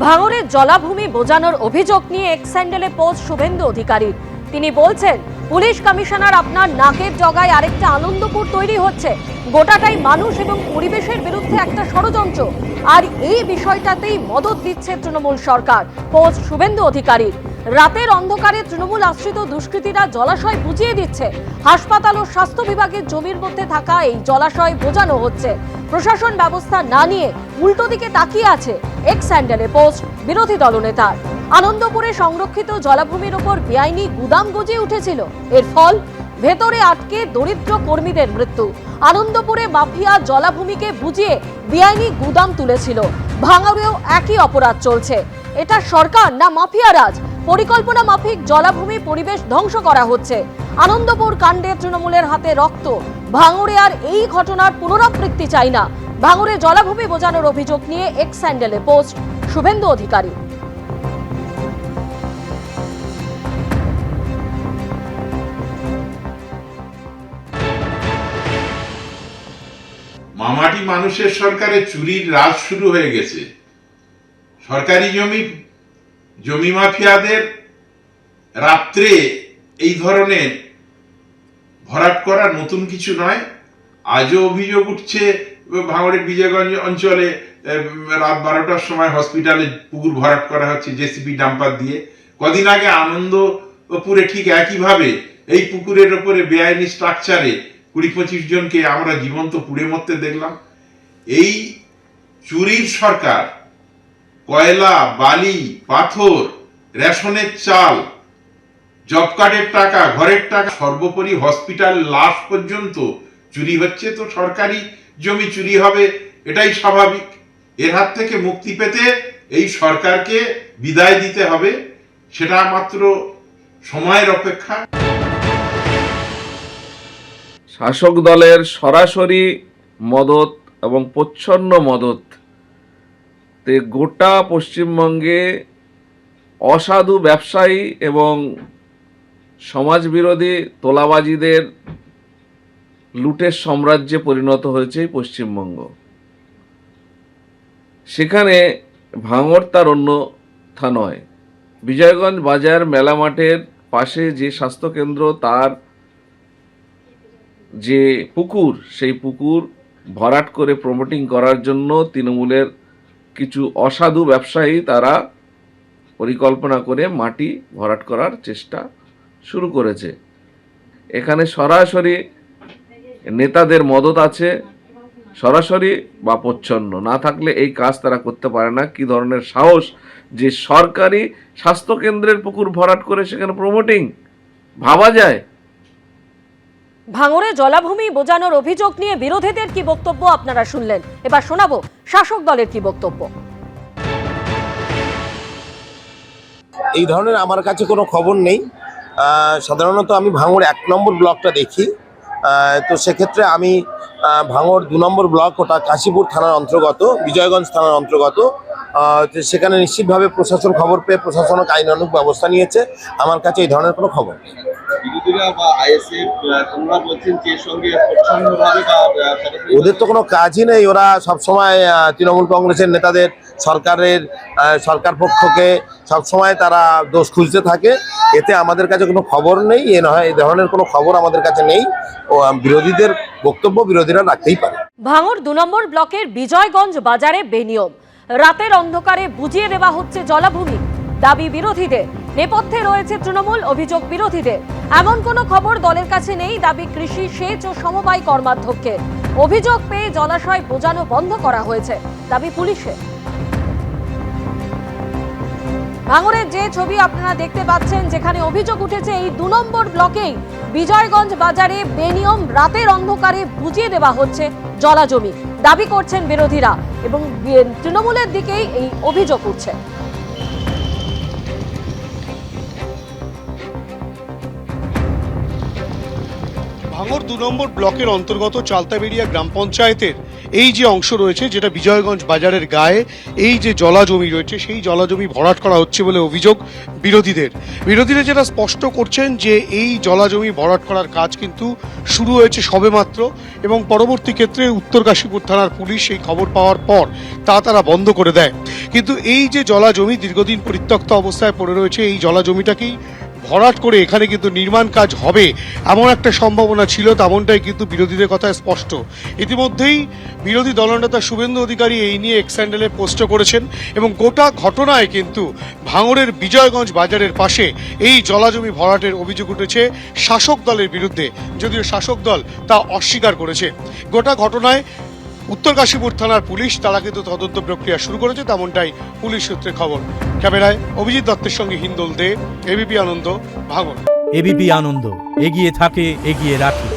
ভাঙড়ের জলাভূমি বোঝানোর অভিযোগ নিয়ে এক্স স্যান্ডেলে পোস্ট শুভেন্দু অধিকারীর। তিনি বলছেন, পুলিশ কমিশনার আপনার নাকের জগায় আরেকটা আনন্দপুর তৈরি হচ্ছে। গোটাটাই মানুষ এবং পরিবেশের বিরুদ্ধে একটা ষড়যন্ত্র, আর এই বিষয়টাতেই মদত দিচ্ছে তৃণমূল সরকার। পোস্ট শুভেন্দু অধিকারীর। রাতের অন্ধকারে তৃণমূল আশ্রিত দুষ্কৃতীরা জলাশয় বুঝিয়ে দিচ্ছে। হাসপাতাল ও স্বাস্থ্য বিভাগের জমির মধ্যে থাকা এই জলাশয় বোঝানো হচ্ছে। প্রশাসন ব্যবস্থা না নিয়ে উল্টো দিকে তাকিয়ে আছে। এক্স স্যান্ডেলে পোস্ট বিরোধী দলনেতার। আনন্দপুরে সংরক্ষিত জলাভূমির ওপর বেআইনি গুদাম গজিয়ে উঠেছিল। এর ফল, ভেতরে আটকে দরিদ্র কর্মীদের মৃত্যু। আনন্দপুরে মাফিয়া জলাভূমিকে বুঝিয়ে বেআইনি গুদাম তুলেছিল। ভাঙড়েও একই অপরাধ চলছে। এটা সরকার না মাফিয়া রাজ? পরিকল্পনা মাফিক জলাভূমি পরিবেশ ধ্বংস করা হচ্ছে। আনন্দপুর কাণ্ডে তৃণমূলের হাতে রক্ত। ভাঙড়ে আর এই ঘটনার পুনরাবৃত্তি চাই না। ভাঙড়ে জলাভূমি বোঝানোর অভিযোগ নিয়ে এক্স স্যান্ডেলে পোস্ট শুভেন্দু অধিকারী। মামাটি মানুষের সরকারে চুরির রাজ শুরু হয়ে গেছে। সরকারি জমি মাফিয়াদের রাত্রে এই ধরনের ভরাট করা নতুন কিছু নয়। আজও অভিযোগ উঠছে ভাঙড়ের বিজয়গঞ্জ অঞ্চলে রাত 12টার সময় হসপিটালে পুকুর ভরাট করা হচ্ছে জেসিবি ডাম্পার দিয়ে। কদিন আগে আনন্দপুরে ঠিক একইভাবে এই পুকুরের ওপরে বেআইনি স্ট্রাকচারে 20-25 জনকে আমরা জীবন্ত পুড়ে মরতে দেখলাম। এই চুরির সরকার কয়লা, বালি, পাথর, রেশনের চাল, জব কার্ডের টাকা, ঘরের টাকা, সর্বোপরি হসপিটাল লাশ পর্যন্ত চুরি হচ্ছে। তো সরকারি জমি চুরি হবে, এটাই স্বাভাবিক। এর হাত থেকে মুক্তি পেতে এই সরকারকে বিদায় দিতে হবে, সেটা মাত্র সময়ের অপেক্ষা। শাসক দলের সরাসরি মদত এবং প্রচ্ছন্ন মদত তে গোটা পশ্চিমবঙ্গে অসাধু ব্যবসায়ী এবং সমাজবিরোধী তোলাবাজিদের লুটের সাম্রাজ্যে পরিণত হয়েছে পশ্চিমবঙ্গ। সেখানে ভাঙড় তার অন্যথা নয়। বিজয়গঞ্জ বাজার মেলা মাঠের পাশে যে স্বাস্থ্যকেন্দ্র, তার যে পুকুর, সেই পুকুর ভরাট করে প্রমোটিং করার জন্য তৃণমূলের কিছু অসাধু ব্যবসায়ী তারা পরিকল্পনা করে মাটি ভরাট করার চেষ্টা শুরু করেছে। এখানে সরাসরি নেতাদের মদত আছে, সরাসরি বা প্রচ্ছন্ন। না থাকলে এই কাজ তারা করতে পারে না। কি ধরনের সাহস যে সরকারি স্বাস্থ্যকেন্দ্রের পুকুর ভরাট করে সেখানে প্রমোটিং, ভাবা যায়? ভাঙড়ে জলাভূমি বোঝানোর অভিযোগ নিয়ে বিরোধীদের কি বক্তব্য আপনারা শুনলেন। এবার শোনাবো শাসক দলের কি বক্তব্য। এই ধরনের আমার কাছে কোনো খবর নেই। সাধারণত আমি ভাঙড় 1 নম্বর ব্লকটা দেখি। তো সেক্ষেত্রে আমি ভাঙড় 2 নম্বর ব্লক, ওটা কাশীপুর থানার অন্তর্গত, বিজয়গঞ্জ থানার অন্তর্গত। সেখানে নিশ্চিতভাবে প্রশাসন খবর পেয়ে প্রশাসনিক আইনানুগ ব্যবস্থা নিয়েছে। আমার কাছে এই ধরনের কোনো খবর নেই। ওদের তো কোনো কাজই নেই। ওরা সবসময় তৃণমূল কংগ্রেসের নেতাদের, সরকার পক্ষকে সবসময় তারা দোষ খুঁজতে থাকে। এতে আমাদের কাছে কোনো খবর নেই। এই ধরনের কোনো খবর আমাদের কাছে নেই। ও বিরোধীদের বক্তব্য বিরোধীরা রাখতেই পারে। ভাঙড় 2 নম্বর ব্লকের বিজয়গঞ্জ বাজারে বেনিয়ম। রাতের অন্ধকারে বুঝিয়ে দেওয়া হচ্ছে জলাভূমি। দাবি বিরোধীদের। নেপথ্যে রয়েছে তৃণমূল, অভিযোগ বিরোধীদের। এমন কোনো খবর দলের কাছে নেই, দাবি কৃষি, সেচ ও সমবায় কর্মাধ্যক্ষের। অভিযোগ পেয়ে জলাশয় বোঝানো বন্ধ করা হয়েছে, দাবি পুলিশের। ভাঙড়ের যে ছবি আপনারা দেখতে পাচ্ছেন, যেখানে অভিযোগ উঠেছে এই 2 নম্বর ব্লকেই বিজয়গঞ্জ বাজারে বেনিয়ম, রাতের অন্ধকারে বুঝিয়ে দেওয়া হচ্ছে জলাজমি, দাবি করছেন বিরোধীরা এবং তৃণমূলের দিকেই এই অভিযোগ উঠছে। ভাঙড় 2 নম্বর ব্লকের অন্তর্গত চালতাবেড়িয়া গ্রাম পঞ্চায়েতের এই যে অংশ রয়েছে, যেটা বিজয়গঞ্জ বাজারের গায়ে এই যে জলা জমি রয়েছে, সেই জলা জমি ভরাট করা হচ্ছে বলে অভিযোগ বিরোধীরা যেটা স্পষ্ট করছেন যে এই জলা জমি ভরাট করার কাজ কিন্তু শুরু হয়েছে সবেমাত্র, এবং পরবর্তী ক্ষেত্রে উত্তর কাশীপুর থানার পুলিশ এই খবর পাওয়ার পর তারা বন্ধ করে দেয়। কিন্তু এই যে জলা জমি দীর্ঘদিন পরিত্যক্ত অবস্থায় পড়ে রয়েছে, এই জলা জমিটাকেই ভরাট করে এখানে কিন্তু নির্মাণ কাজ হবে এমন একটা সম্ভাবনা ছিল, তেমনটাই কিন্তু বিরোধীদের কথায় স্পষ্ট। ইতিমধ্যেই বিরোধী দলনেতা শুভেন্দু অধিকারী এই নিয়ে এক্স হ্যান্ডেলে পোস্ট করেছেন, এবং গোটা ঘটনায় কিন্তু ভাঙড়ের বিজয়গঞ্জ বাজারের পাশে এই জলাজমি ভরাটের অভিযোগ উঠেছে শাসক দলের বিরুদ্ধে, যদিও শাসক দল তা অস্বীকার করেছে। গোটা ঘটনায় উত্তর কাশীপুর থানার পুলিশ তারা কিন্তু তদন্ত প্রক্রিয়া শুরু করেছে, তেমনটাই পুলিশ সূত্রে খবর। ক্যামেরায় অভিজিৎ দত্তের সঙ্গে হিন্দোল দে, এবিপি আনন্দ, ভাঙড়। এবিপি আনন্দ, এগিয়ে থাকে, এগিয়ে রাখে।